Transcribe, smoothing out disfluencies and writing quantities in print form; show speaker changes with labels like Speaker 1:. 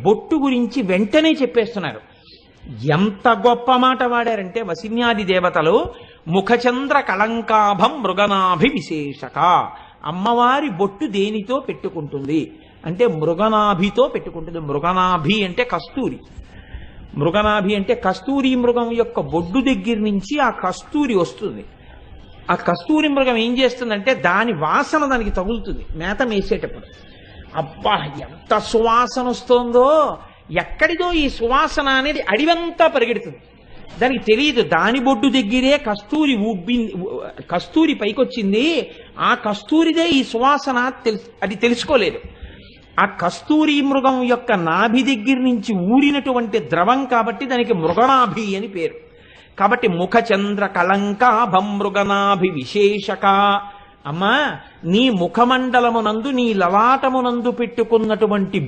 Speaker 1: బొట్టు గురించి వెంటనే చెప్పేస్తున్నారు. ఎంత గొప్ప మాట వాడారంటే వసిన్యాది దేవతలు ముఖచంద్ర కళంకాభం మృగనాభి విశేషక. అమ్మవారి బొట్టు దేనితో పెట్టుకుంటుంది అంటే మృగనాభితో పెట్టుకుంటుంది. మృగనాభి అంటే కస్తూరి. మృగనాభి అంటే కస్తూరి మృగం యొక్క బొడ్డు దగ్గర నుంచి ఆ కస్తూరి వస్తుంది. ఆ కస్తూరి మృగం ఏం చేస్తుందంటే దాని వాసన దానికి తగులుతుంది మేత మేసేటప్పుడు. అబ్బా ఎంత సువాసన వస్తుందో! ఎక్కడిదో ఈ సువాసన అనేది అడివంతా పరిగెడుతుంది. దానికి తెలియదు దాని బొడ్డు దగ్గరే కస్తూరి పైకొచ్చింది, ఆ కస్తూరిదే ఈ సువాసన అది తెలుసుకోలేదు. ఆ కస్తూరి మృగం యొక్క నాభి దగ్గర నుంచి ఊరినటువంటి ద్రవం కాబట్టి దానికి మృగనాభి అని పేరు. కాబట్టి ముఖచంద్ర కళంకాభం మృగనాభి విశేషక. అమ్మా, నీ ముఖమండలమునందు నీ లలాటమునందు పెట్టుకున్నటువంటి